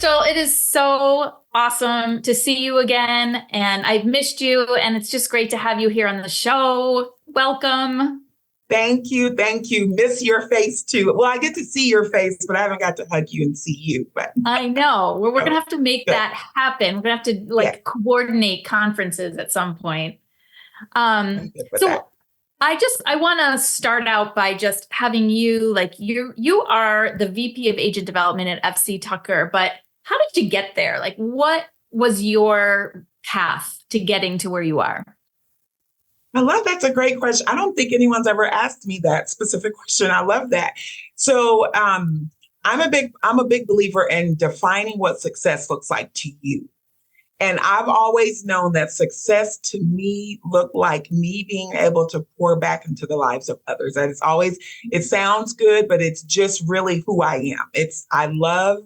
Crystal, it is so awesome to see you again. And I've missed you. And it's just great to have you here on the show. Welcome. Thank you. Thank you. Miss your face too. Well, I get to see your face, but I haven't got to hug you and see you. But I know. We're going to oh, have to make good. that happen. We're going to have to Yeah, coordinate conferences at some point. I'm good with that. So I want to start out by just having you, you are the VP of Agent Development at FC Tucker, but how did you get there? Like, what was your path to getting to where you are? I love that's a great question. I don't think anyone's ever asked me that specific question. I love that. So I'm a big believer in defining what success looks like to you. And I've always known that success to me looked like me being able to pour back into the lives of others. And it sounds good, but it's just really who I am. I love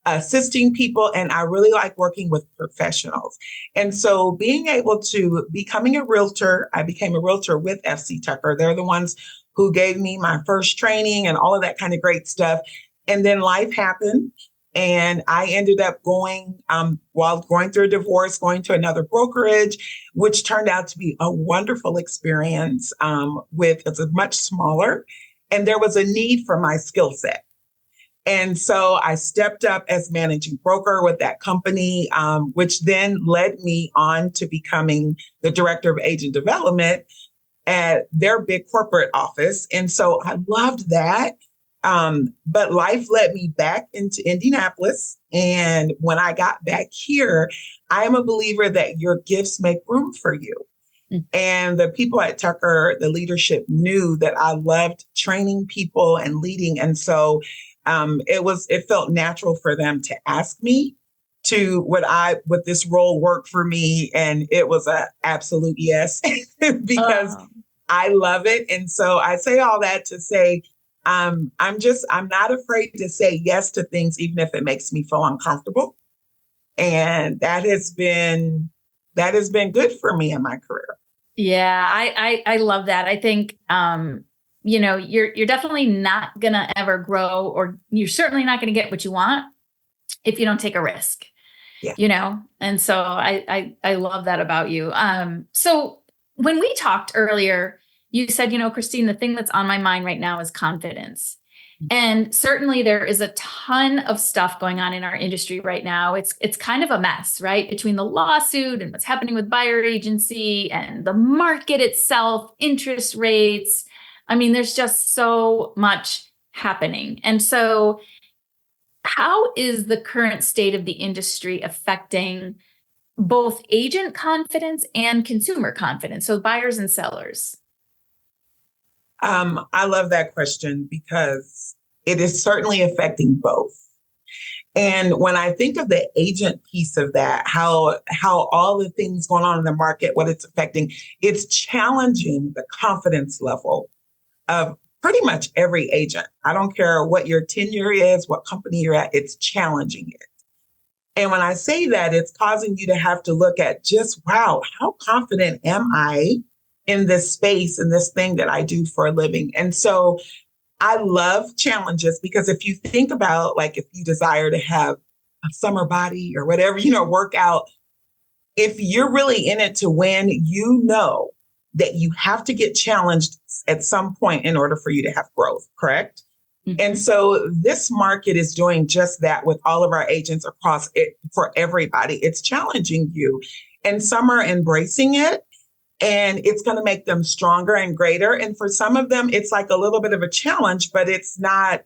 assisting people and I really like working with professionals. And so becoming a realtor, I became a realtor with FC Tucker. They're the ones who gave me my first training and all of that kind of great stuff. And then life happened. And I ended up while going through a divorce, going to another brokerage, which turned out to be a wonderful experience. It's a much smaller, and there was a need for my skill set. And so I stepped up as managing broker with that company, which then led me on to becoming the director of agent development at their big corporate office. And so I loved that. But life led me back into Indianapolis. And when I got back here, I am a believer that your gifts make room for you. Mm. And the people at Tucker, the leadership knew that I loved training people and leading. And so it felt natural for them to ask me would this role work for me? And it was an absolute yes, because I love it. And so I say all that to say, I'm not afraid to say yes to things, even if it makes me feel uncomfortable. And that has been good for me in my career. Yeah, I love that. I think, you're definitely not going to ever grow, or you're certainly not going to get what you want if you don't take a risk, Yeah. And so I love that about you. So when we talked earlier, you said, Christine, the thing that's on my mind right now is confidence. And certainly there is a ton of stuff going on in our industry right now. It's kind of a mess, right? Between the lawsuit and what's happening with buyer agency and the market itself, interest rates. I mean, there's just so much happening. And so how is the current state of the industry affecting both agent confidence and consumer confidence? So buyers and sellers. I love that question because it is certainly affecting both. And when I think of the agent piece of that, how all the things going on in the market, what it's affecting, it's challenging the confidence level of pretty much every agent. I don't care what your tenure is, what company you're at, it's challenging it. And when I say that, it's causing you to have to look at just, wow, how confident am I in this space and this thing that I do for a living? And so I love challenges because if you think about, like, if you desire to have a summer body or whatever, work out, if you're really in it to win, that you have to get challenged at some point in order for you to have growth, correct? Mm-hmm. And so this market is doing just that with all of our agents across it for everybody. It's challenging you, and some are embracing it. And it's going to make them stronger and greater. And for some of them, it's like a little bit of a challenge, but it's not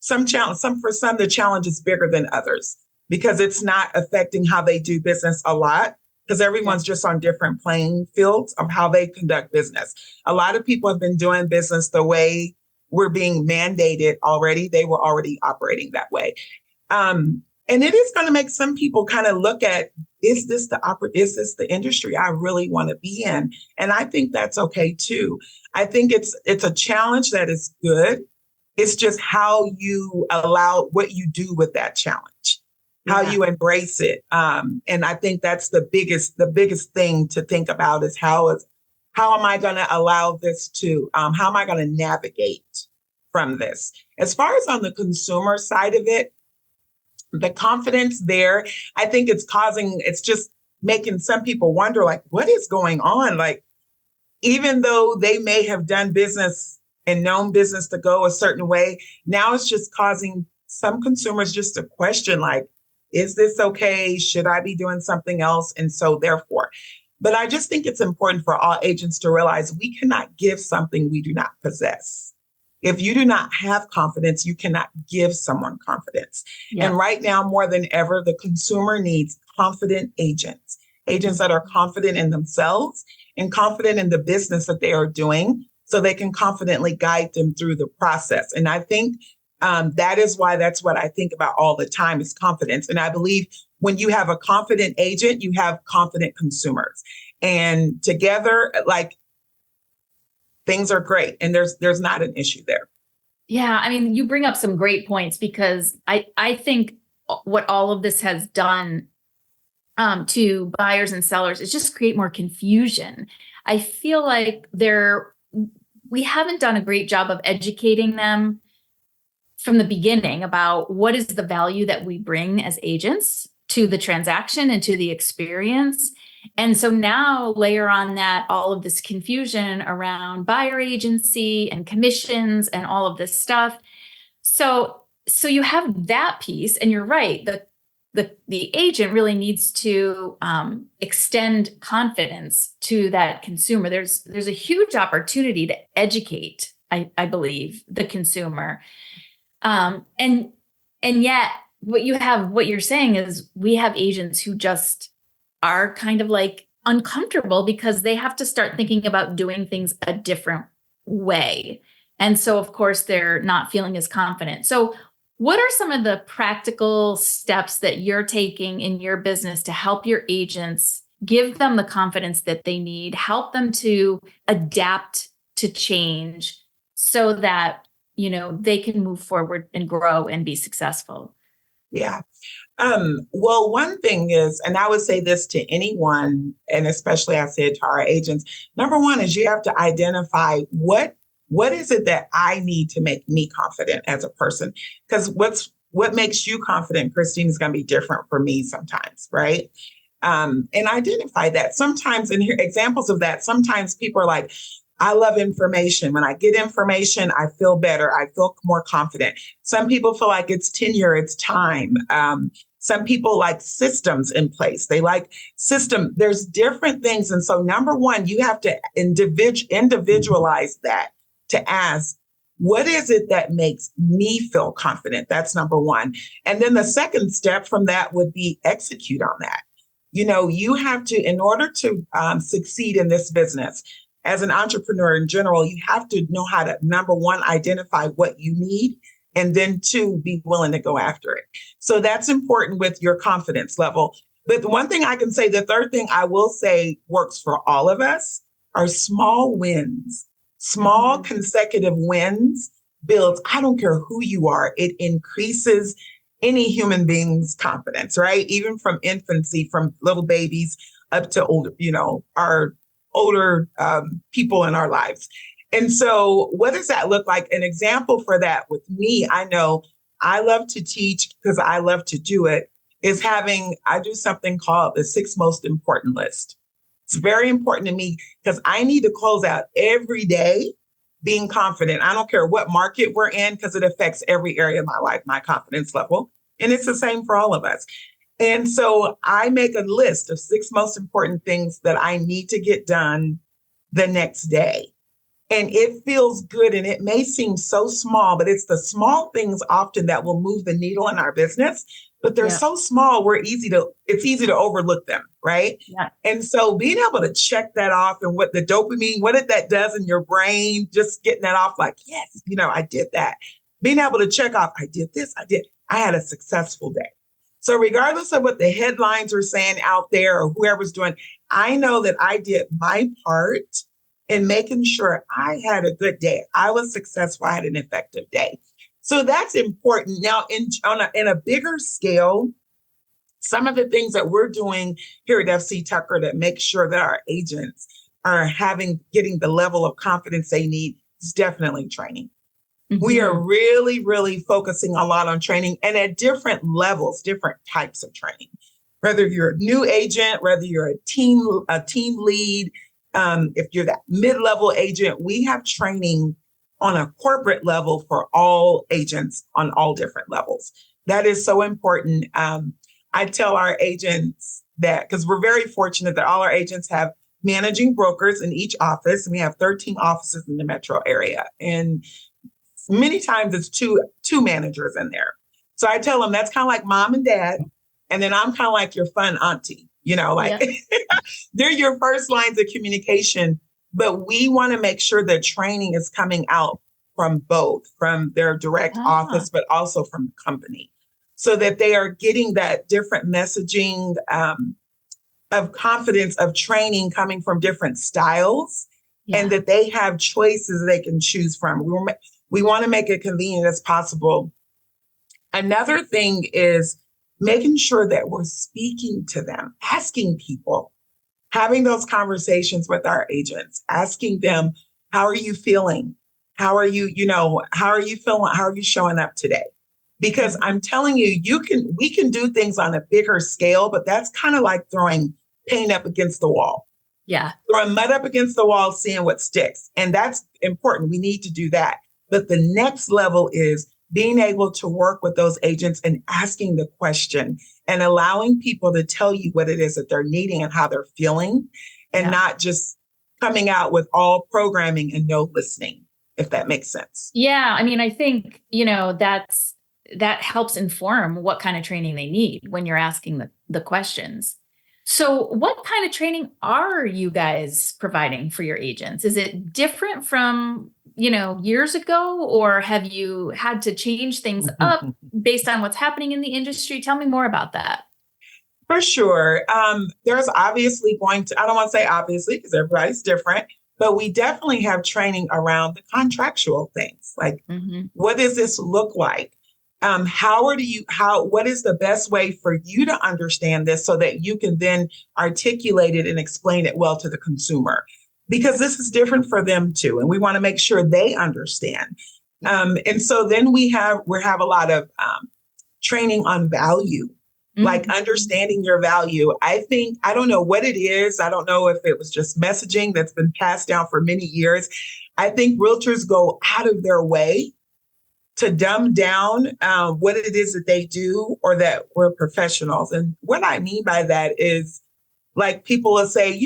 for some, the challenge is bigger than others because it's not affecting how they do business a lot, because everyone's just on different playing fields of how they conduct business. A lot of people have been doing business the way we're being mandated already. They were already operating that way. And it is going to make some people kind of look at, is this the industry I really want to be in? And I think that's okay too. I think it's a challenge that is good. It's just how you allow what you do with that challenge, how you embrace it. And I think that's the biggest thing to think about is how am I going to allow this how am I going to navigate from this? As far as on the consumer side of it, the confidence there, I think it's just making some people wonder, like, what is going on? Like, even though they may have done business and known business to go a certain way, now it's just causing some consumers just to question, like, is this okay? Should I be doing something else? And so therefore, but I just think it's important for all agents to realize we cannot give something we do not possess. If you do not have confidence, you cannot give someone confidence. Yeah. And right now, more than ever, the consumer needs confident agents, agents that are confident in themselves and confident in the business that they are doing so they can confidently guide them through the process. And I think that is why that's what I think about all the time is confidence. And I believe when you have a confident agent, you have confident consumers. And together, like, things are great. And there's not an issue there. Yeah, I mean, you bring up some great points because I think what all of this has done to buyers and sellers is just create more confusion. I feel like we haven't done a great job of educating them from the beginning about what is the value that we bring as agents to the transaction and to the experience. And so now layer on that all of this confusion around buyer agency and commissions and all of this stuff. So you have that piece, and you're right. The agent really needs to extend confidence to that consumer. There's a huge opportunity to educate, I believe, the consumer. And yet what you're saying is we have agents who just are kind of like uncomfortable because they have to start thinking about doing things a different way. And so, of course, they're not feeling as confident. So what are some of the practical steps that you're taking in your business to help your agents, give them the confidence that they need, help them to adapt to change so that, they can move forward and grow and be successful? Yeah. Well, one thing is, and I would say this to anyone, and especially I say it to our agents, number one is you have to identify what is it that I need to make me confident as a person? Because what makes you confident, Christine, is going to be different for me sometimes, right? And identify that. Sometimes, and here examples of that, sometimes people are like, I love information. When I get information, I feel better. I feel more confident. Some people feel like it's tenure, it's time. Some people like systems in place. They like system. There's different things. And so number one, you have to individualize that to ask, what is it that makes me feel confident? That's number one. And then the second step from that would be execute on that. You have to, in order to succeed in this business, as an entrepreneur in general, you have to know how to, number one, identify what you need, and then two, be willing to go after it. So that's important with your confidence level. But the one thing I can say, the third thing I will say works for all of us are small wins. Small consecutive wins builds, I don't care who you are, it increases any human being's confidence, right? Even from infancy, from little babies up to older, our older people in our lives. And so what does that look like? An example for that with me, I know I love to teach because I love to do it, is I do something called the 6 most important list. It's very important to me because I need to close out every day being confident. I don't care what market we're in because it affects every area of my life, my confidence level. And it's the same for all of us. And so I make a list of 6 most important things that I need to get done the next day. And it feels good. And it may seem so small, but it's the small things often that will move the needle in our business. But they're so small, it's easy to overlook them, right? Yeah. And so being able to check that off, and what the dopamine, what that does in your brain, just getting that off, like, yes, I did that. Being able to check off, I did this, I had a successful day. So regardless of what the headlines are saying out there or whoever's doing, I know that I did my part in making sure I had a good day. I was successful. I had an effective day. So that's important. Now, in a bigger scale, some of the things that we're doing here at FC Tucker to make sure that our agents are getting the level of confidence they need is definitely training. We are Hmm. really, really focusing a lot on training and at different levels, different types of training. Whether you're a new agent, whether you're a team lead, if you're that mid-level agent, we have training on a corporate level for all agents on all different levels. That is so important. I tell our agents that because we're very fortunate that all our agents have managing brokers in each office, and we have 13 offices in the metro area. And many times it's two managers in there. So I tell them that's kind of like mom and dad, and then I'm kind of like your fun auntie. Like Yeah. they're your first lines of communication. But we want to make sure that training is coming out from both, from their direct Ah, office, but also from the company, so that they are getting that different messaging of confidence of training coming from different styles, and yeah. that they have choices they can choose from. We want to make it convenient as possible. Another thing is making sure that we're speaking to them, asking people, having those conversations with our agents, asking them, how are you feeling? How are you feeling? How are you showing up today? Because Mhm. I'm telling you, we can do things on a bigger scale, but that's kind of like throwing paint up against the wall, Yeah. throwing mud up against the wall, seeing what sticks. And that's important. We need to do that. But the next level is being able to work with those agents and asking the question and allowing people to tell you what it is that they're needing and how they're feeling, and Yeah. not just coming out with all programming and no listening, if that makes sense. Yeah. I mean, I think, that helps inform what kind of training they need when you're asking the questions. So, what kind of training are you guys providing for your agents? Is it different from, years ago, or have you had to change things up based on what's happening in the industry? Tell me more about that. For sure. There's obviously I don't want to say obviously because everybody's different, but we definitely have training around the contractual things. Like, Hmm. what does this look like? What is the best way for you to understand this so that you can then articulate it and explain it well to the consumer? Because this is different for them too. And we want to make sure they understand. Yeah. And so then we have a lot of training on value, like Mhm. understanding your value. I don't know what it is. I don't know if it was just messaging that's been passed down for many years. I think realtors go out of their way to dumb down what it is that they do, or that we're professionals. And what I mean by that is, like, people will say,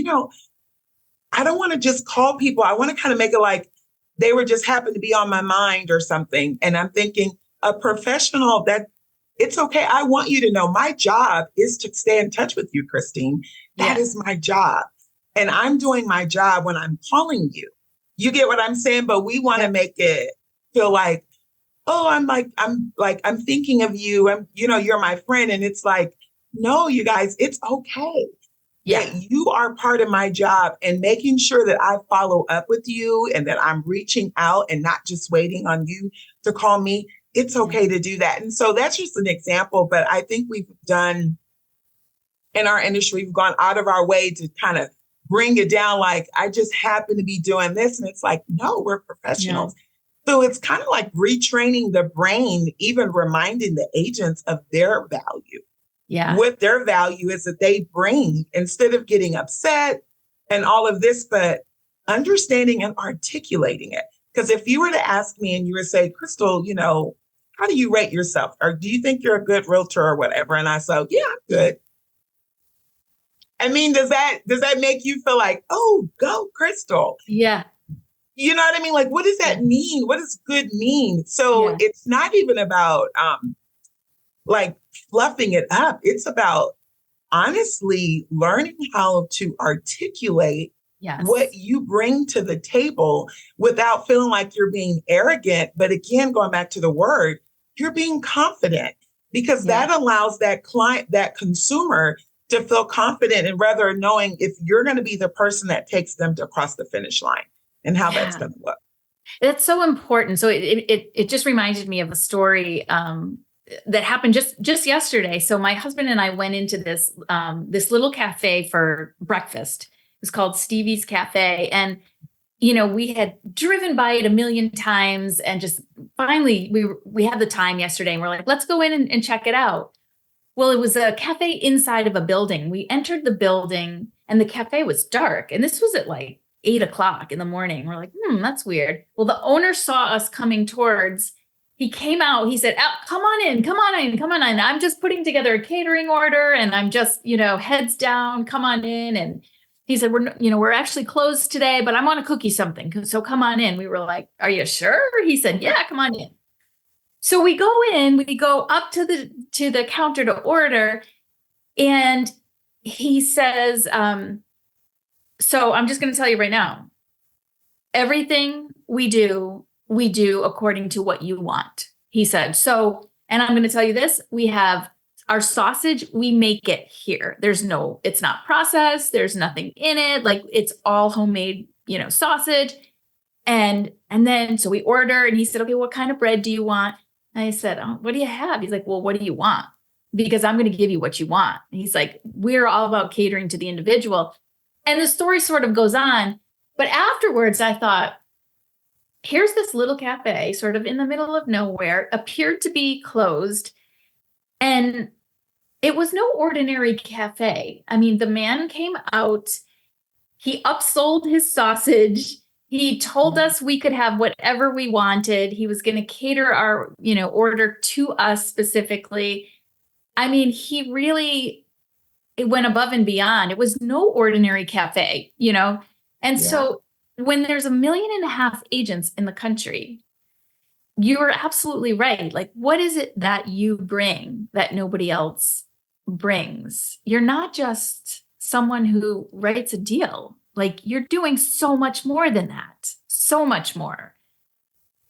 I don't want to just call people. I want to kind of make it like they were just happen to be on my mind or something. And I'm thinking, a professional, that it's okay. I want you to know my job is to stay in touch with you, Christine. That Yeah. is my job. And I'm doing my job when I'm calling you. You get what I'm saying? But we want to Yep. make it feel like, oh, I'm thinking of you. You're my friend. And it's like, no, you guys, it's okay Yeah. that you are part of my job, and making sure that I follow up with you and that I'm reaching out and not just waiting on you to call me. It's Yeah. okay to do that. And so that's just an example, but I think we've done in our industry, we've gone out of our way to kind of bring it down. Like, I just happen to be doing this. And it's like, no, we're Yeah. professionals. So it's kind of like retraining the brain, even reminding the agents of their value, Yeah. what their value is that they bring, instead of getting upset and all of this, but understanding and articulating it. Because if you were to ask me and you would say, Crystal, how do you rate yourself? Or do you think you're a good realtor or whatever? And I said, yeah, I'm good. I mean, does that make you feel like, oh, go Crystal? Yeah. You know what I mean? Like, what does Yeah. that mean? What does good mean? So Yeah. it's not even about like fluffing it up. It's about honestly learning how to articulate what Yes. you bring to the table without feeling like you're being arrogant. But again, going back to the word, you're being confident, because Yeah. that allows that client, that consumer, to feel confident, and rather knowing if you're going to be the person that takes them to across the finish line and how that's Yeah. going to look. That's so important. So it just reminded me of a story that happened just yesterday. So my husband and I went into this little cafe for breakfast. It's called Stevie's Cafe, and we had driven by it a million times and just finally we had the time yesterday and we're like, let's go in and check it out. Well, it was a cafe inside of a building. We entered the building and the cafe was dark. And this was at like 8 o'clock in the morning. We're like, that's weird. Well, the owner saw us coming towards. He came out. He said, come on in, come on in, come on in. I'm just putting together a catering order and I'm just, heads down, come on in. And he said, we're actually closed today, but I want to cook you something. So come on in. We were like, are you sure? He said, yeah, come on in. So we go in, we go up to the counter to order, and he says, so I'm just going to tell you right now, everything we do according to what you want. He said, so, and I'm going to tell you this, we have our sausage, we make it here. It's not processed. There's nothing in it. Like it's all homemade, sausage. And then, so we order and he said, okay, what kind of bread do you want? And I said, oh, what do you have? He's like, well, what do you want? Because I'm going to give you what you want. And he's like, we're all about catering to the individual. And the story sort of goes on. But afterwards, I thought, here's this little cafe sort of in the middle of nowhere, appeared to be closed. And it was no ordinary cafe. I mean, the man came out, he upsold his sausage. He told us we could have whatever we wanted. He was going to cater our, order to us specifically. I mean, it went above and beyond. It was no ordinary cafe, And so when there's 1.5 million agents in the country, you are absolutely right. Like, what is it that you bring that nobody else brings? You're not just someone who writes a deal. Like you're doing so much more than that. So much more.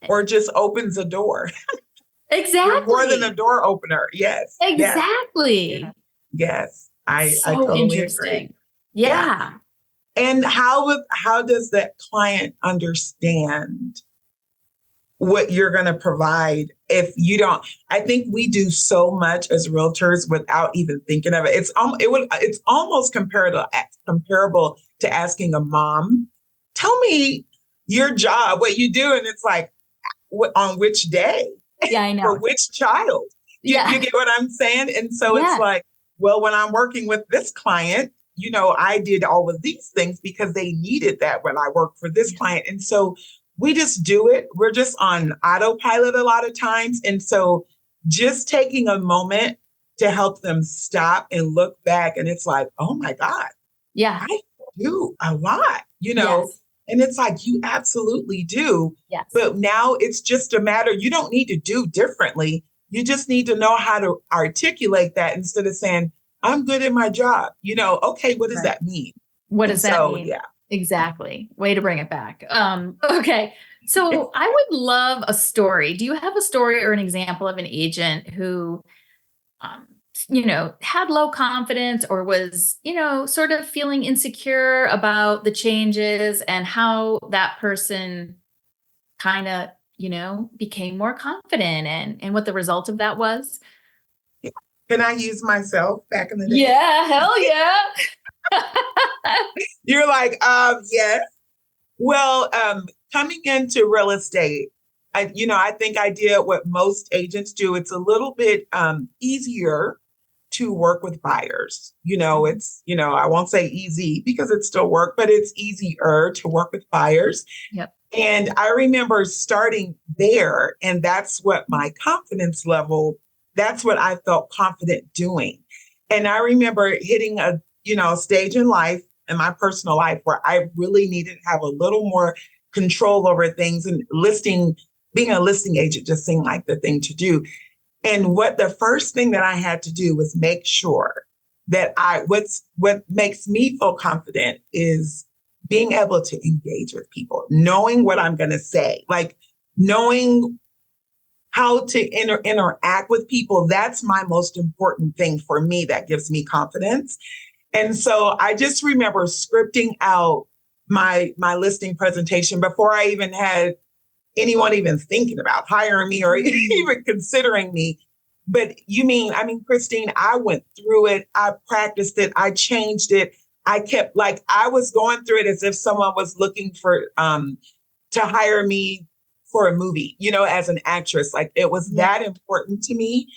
Or just opens a door. Exactly. You're more than a door opener. Yes. Exactly. Yes. Yes. I so totally interesting. agree. Yeah. And how does that client understand what you're going to provide if you don't? I think we do so much as realtors without even thinking of it. It's almost comparable to asking a mom, tell me your job, what you do. And it's like, on which day? Yeah, I know. For which child? You get what I'm saying? And so it's like, well, when I'm working with this client, I did all of these things because they needed that when I worked for this client. And so we just do it. We're just on autopilot a lot of times. And so just taking a moment to help them stop and look back. And it's like, oh my God. Yeah. I do a lot, Yes. And it's like, you absolutely do. Yes. But now it's just a matter, you don't need to do differently. You just need to know how to articulate that instead of saying, I'm good at my job. Okay, what does that mean? What does that mean? Yeah. Exactly. Way to bring it back. Okay. So I would love a story. Do you have a story or an example of an agent who, had low confidence or was, sort of feeling insecure about the changes and how that person kind of, became more confident and what the result of that was? Can I use myself back in the day? Yeah, hell yeah. You're like, yes. Well, coming into real estate, I think I did what most agents do. It's a little bit easier to work with buyers. It's, I won't say easy because it's still work, but it's easier to work with buyers. Yep. And I remember starting there, and that's what my confidence level, that's what I felt confident doing. And I remember hitting a stage in life, in my personal life, where I really needed to have a little more control over things, and being a listing agent just seemed like the thing to do. And what the first thing that I had to do was make sure that what makes me feel confident is being able to engage with people, knowing what I'm going to say, like knowing how to interact with people. That's my most important thing for me. That gives me confidence. And so I just remember scripting out my listing presentation before I even had anyone even thinking about hiring me or even considering me. But Christine, I went through it. I practiced it. I changed it. I kept like, I was going through it as if someone was looking for, to hire me for a movie, as an actress. Like it was Yeah. that important to me.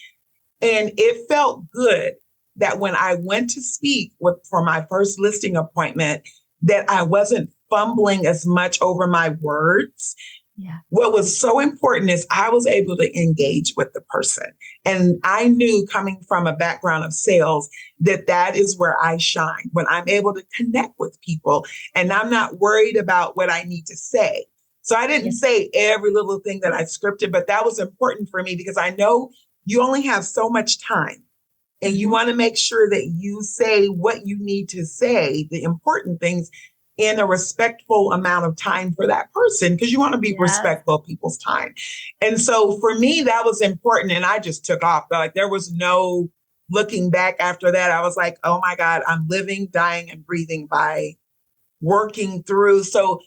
And it felt good that when I went to speak for my first listing appointment, that I wasn't fumbling as much over my words. Yeah. What was so important is I was able to engage with the person. And I knew coming from a background of sales that that is where I shine, when I'm able to connect with people and I'm not worried about what I need to say. So I didn't Yeah. say every little thing that I scripted, but that was important for me because I know you only have so much time. And you want to make sure that you say what you need to say, the important things, in a respectful amount of time for that person, because you want to be Yes. respectful of people's time. And so for me, that was important. And I just took off. Like there was no looking back after that. I was like, oh my God, I'm living, dying, and breathing by working through. So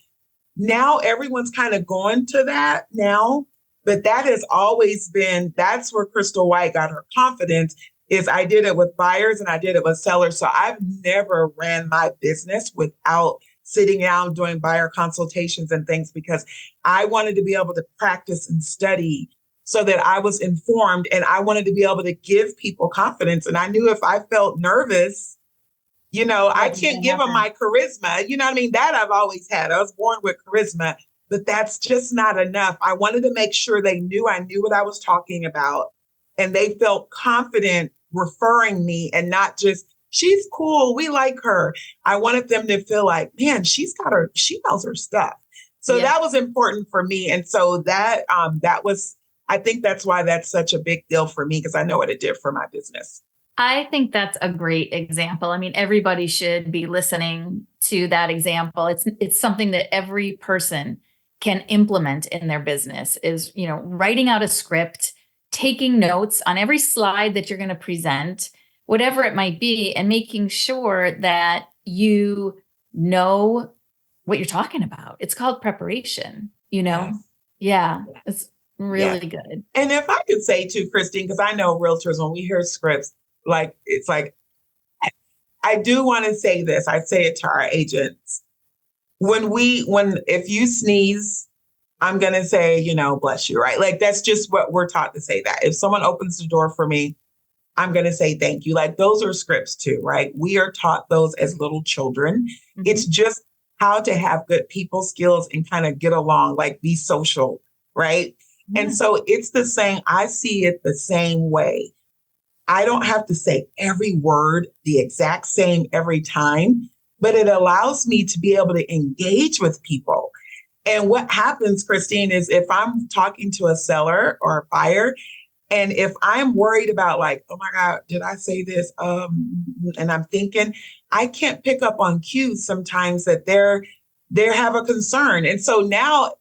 now everyone's kind of going to that now, but that has always been, that's where Crystal White got her confidence. Is I did it with buyers and I did it with sellers. So I've never ran my business without sitting down doing buyer consultations and things, because I wanted to be able to practice and study so that I was informed, and I wanted to be able to give people confidence. And I knew if I felt nervous, I can't give them my charisma. You know what I mean? That I've always had. I was born with charisma, but that's just not enough. I wanted to make sure they knew I knew what I was talking about, and they felt confident referring me, and not just, she's cool, we like her. I wanted them to feel like, man, she knows her stuff. So Yeah. that was important for me. And so that was, I think that's why that's such a big deal for me, because I know what it did for my business. I think that's a great example. I mean, everybody should be listening to that example. It's something that every person can implement in their business, is, writing out a script, taking notes on every slide that you're going to present, whatever it might be, and making sure that you know what you're talking about. It's called preparation, Yes. Yeah, it's Yeah. really good. And if I could say too, Christine, because I know realtors, when we hear scripts, like it's like, I do want to say this. I say it to our agents. If you sneeze, I'm going to say, bless you, right? Like that's just what we're taught to say. That if someone opens the door for me, I'm going to say thank you. Like those are scripts too, right? We are taught those as little children. Mhm. It's just how to have good people skills and kind of get along, like be social, right? Yeah. And so it's the same. I see it the same way. I don't have to say every word the exact same every time, but it allows me to be able to engage with people. And what happens, Christine, is if I'm talking to a seller or a buyer, and if I'm worried about like, oh my God, did I say this? And I'm thinking, I can't pick up on cues sometimes that they have a concern. And so now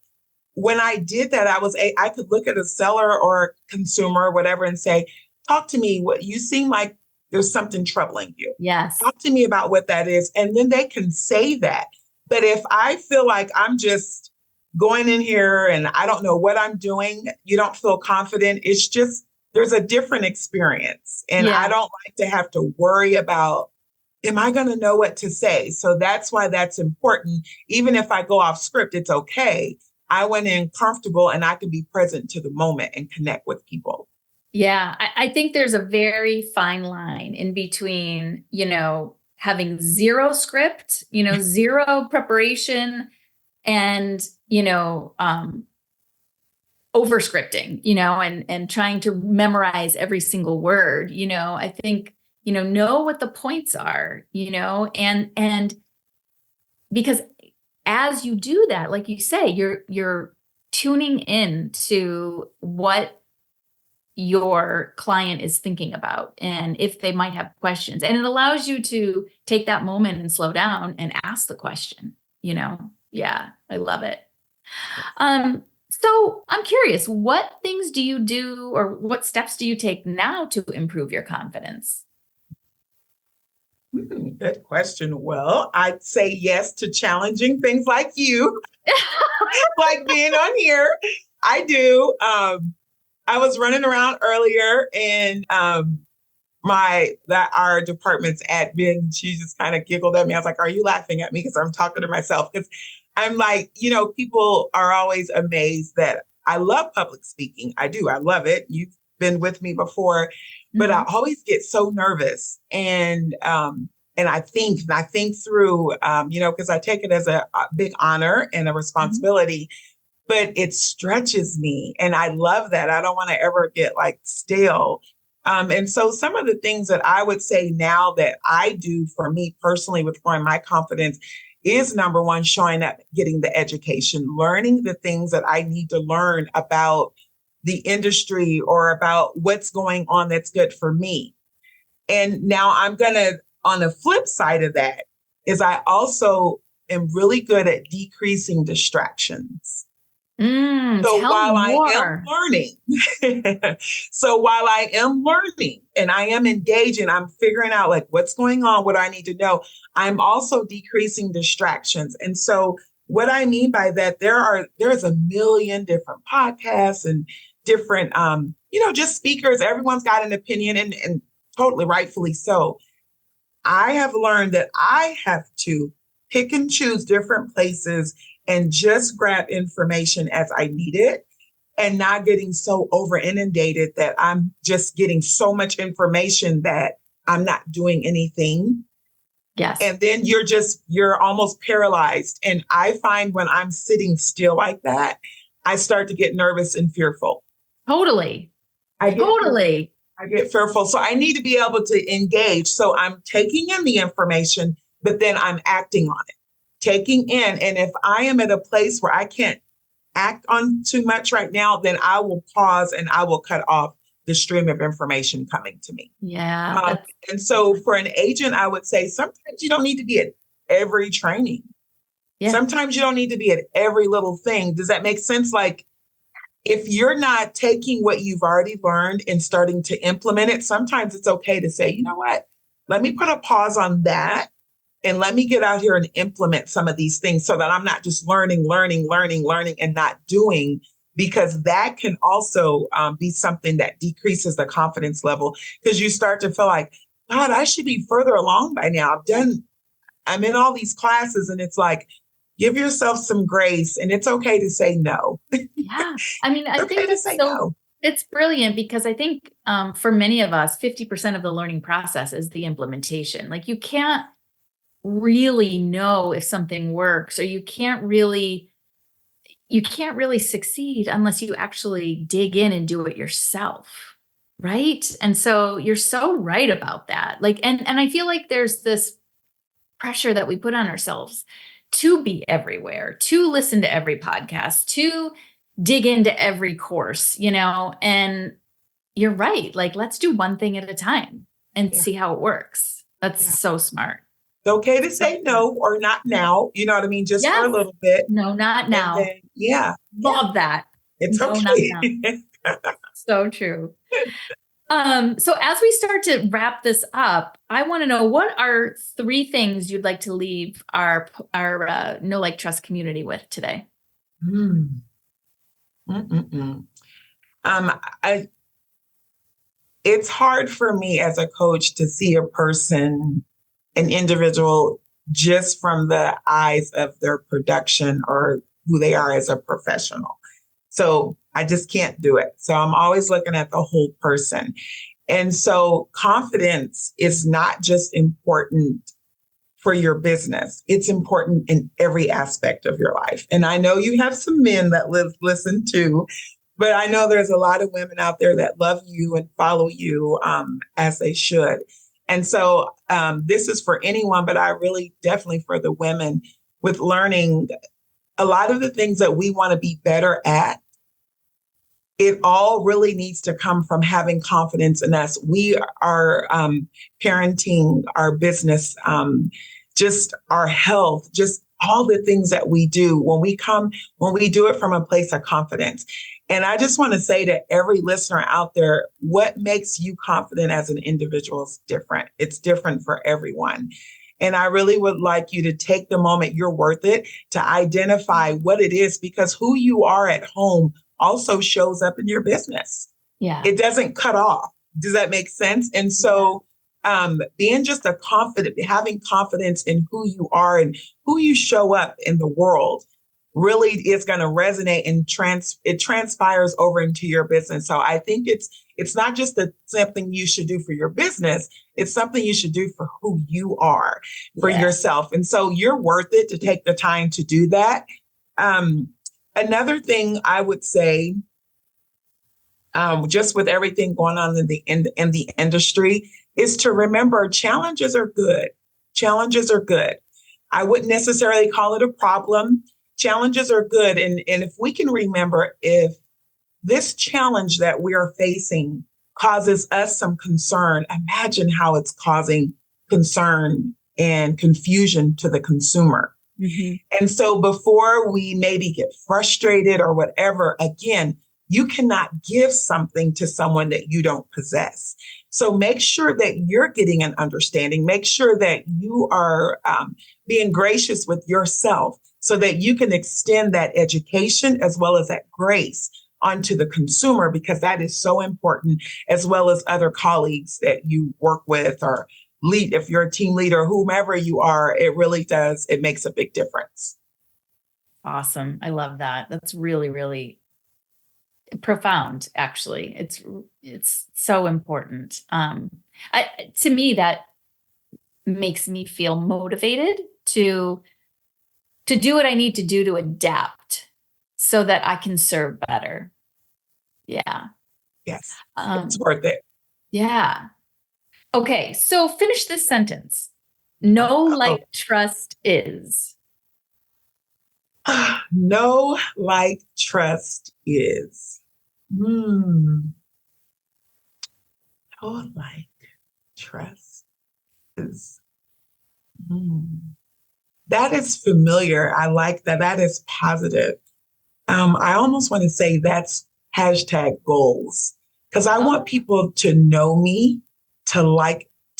when I did that, I could look at a seller or a consumer or whatever and say, talk to me. What you seem like there's something troubling you. Yes. Talk to me about what that is. And then they can say that. But if I feel like I'm just going in here and I don't know what I'm doing, you don't feel confident. It's just, there's a different experience. And Yeah. I don't like to have to worry about, am I going to know what to say? So that's why that's important. Even if I go off script, it's okay. I went in comfortable and I can be present to the moment and connect with people. Yeah, I think there's a very fine line in between, having zero script, zero preparation, and, over scripting, and trying to memorize every single word. I think, know what the points are, and because as you do that, like you say, you're tuning in to what your client is thinking about and if they might have questions, and it allows you to take that moment and slow down and ask the question. Yeah, I love it. So I'm curious, what things do you do, or what steps do you take now to improve your confidence? Good question. Well, I'd say yes to challenging things like you, like being on here. I do. I was running around earlier and our department's admin, she just kind of giggled at me. I was like, are you laughing at me? Because I'm talking to myself. Because I'm like, people are always amazed that I love public speaking. I do. I love it. You've been with me before, but I always get so nervous. And I think through, because I take it as a big honor and a responsibility, but it stretches me. And I love that. I don't want to ever get like stale. And so some of the things that I would say now that I do for me personally with growing my confidence is number one, showing up, getting the education, learning the things that I need to learn about the industry or about what's going on that's good for me. And now on the flip side of that is I also am really good at decreasing distractions. So Tell while me I am more. learning, and I am engaging, I'm figuring out like what's going on, what I need to know. I'm also decreasing distractions. And so what I mean by that, there's a million different podcasts and different, just speakers. Everyone's got an opinion and totally rightfully so. I have learned that I have to pick and choose different places and just grab information as I need it and not getting so over inundated that I'm just getting so much information that I'm not doing anything. Yes. And then you're almost paralyzed. And I find when I'm sitting still like that, I start to get nervous and fearful. Totally. I get fearful. So I need to be able to engage. So I'm taking in the information, but then I'm acting on it. Taking in. And if I am at a place where I can't act on too much right now, then I will pause and I will cut off the stream of information coming to me. Yeah. And so for an agent, I would say sometimes you don't need to be at every training. Yeah. Sometimes you don't need to be at every little thing. Does that make sense? Like if you're not taking what you've already learned and starting to implement it, sometimes it's okay to say, you know what, let me put a pause on that. And let me get out here and implement some of these things so that I'm not just learning and not doing, because that can also be something that decreases the confidence level because you start to feel like, God, I should be further along by now. I'm in all these classes and it's like, give yourself some grace and it's okay to say no. Yeah. I mean, I think it's no. It's brilliant because I think for many of us, 50% of the learning process is the implementation. Like you can't really know if something works, or you can't really succeed unless you actually dig in and do it yourself. Right. And so you're so right about that. Like, and I feel like there's this pressure that we put on ourselves to be everywhere, to listen to every podcast, to dig into every course, and you're right. Like, let's do one thing at a time and see how it works. That's so smart. It's okay to say no or not now. You know what I mean? Just for a little bit. No, not now. Then, Love that. It's no, okay. So true. So as we start to wrap this up, I want to know, what are 3 things you'd like to leave our Know Like Trust community with today? It's hard for me as a coach to see a person, an individual, just from the eyes of their production or who they are as a professional. So I just can't do it. So I'm always looking at the whole person. And so confidence is not just important for your business. It's important in every aspect of your life. And I know you have some men that listen too, but I know there's a lot of women out there that love you and follow you as they should. And so this is for anyone, but I really definitely for the women with learning a lot of the things that we want to be better at. It all really needs to come from having confidence in us. We are parenting, our business, just our health, just all the things that we do when we do it from a place of confidence. And I just want to say to every listener out there, what makes you confident as an individual is different. It's different for everyone. And I really would like you to take the moment, you're worth it, to identify what it is, because who you are at home also shows up in your business. Yeah. It doesn't cut off. Does that make sense? And so being just having confidence in who you are and who you show up in the world really is going to resonate and it transpires over into your business. So I think it's not just something you should do for your business. It's something you should do for who you are, for yourself. And so you're worth it to take the time to do that. Another thing I would say, just with everything going on in the industry, is to remember challenges are good. Challenges are good. I wouldn't necessarily call it a problem. Challenges are good. And if we can remember, if this challenge that we are facing causes us some concern, imagine how it's causing concern and confusion to the consumer. Mm-hmm. And so before we maybe get frustrated or whatever, again, you cannot give something to someone that you don't possess. So make sure that you're getting an understanding. Make sure that you are being gracious with yourself so that you can extend that education as well as that grace onto the consumer, because that is so important, as well as other colleagues that you work with or lead. If you're a team leader, whomever you are, it really does. It makes a big difference. Awesome. I love that. That's really, really profound. Actually, it's so important. To me, that makes me feel motivated to do what I need to do to adapt so that I can serve better. Yeah. Yes. It's worth it. Yeah. Okay. So finish this sentence. Know, like, trust is. Know, like, trust is. Know, like, trust is. That is familiar. I like that. That is positive. I almost want to say that's hashtag goals, because I want people to know me, to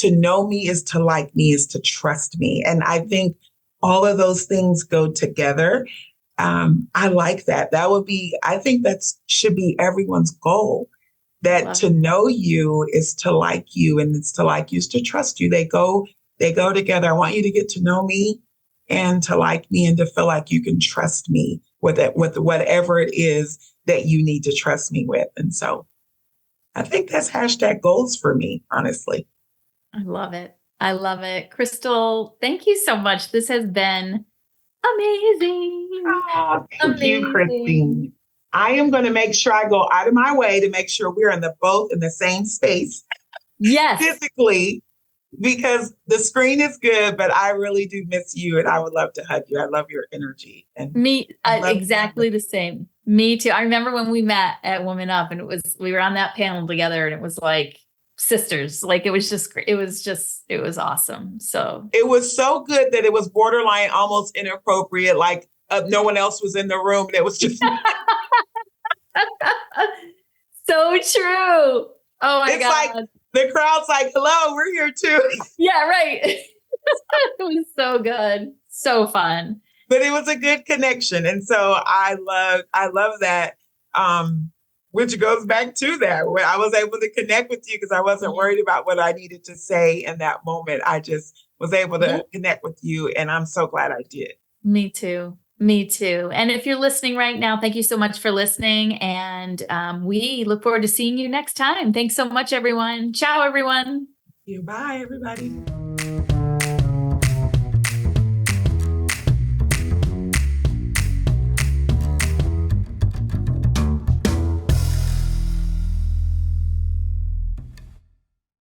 know me is to like me, is to trust me. And I think all of those things go together. I like that. I think that should be everyone's goal, that to know you is to like you, and it's to like you is to trust you. They go together. I want you to get to know me and to like me and to feel like you can trust me with whatever it is that you need to trust me with. And so I think that's hashtag goals for me, honestly. I love it. I love it. Crystal, thank you so much. This has been amazing. Oh, thank you, Christine. I am going to make sure I go out of my way to make sure we're both in the same space. Yes. Physically, because the screen is good, but I really do miss you, and I would love to hug you. I love your energy. And me, exactly the same. Me too. I remember when we met at Woman Up, and we were on that panel together, and it was like sisters. Like it was awesome. So it was so good that it was borderline almost inappropriate. Like no one else was in the room, and it was just so true. Oh my God. Like the crowd's like, hello, we're here too. Yeah, right. It was so good. So fun. But it was a good connection. And so I love that. Which goes back to that, where I was able to connect with you because I wasn't worried about what I needed to say in that moment. I just was able to connect with you, and I'm so glad I did. Me too. Me too. And if you're listening right now, thank you so much for listening. And we look forward to seeing you next time. Thanks so much, everyone. Ciao, everyone. Bye, everybody.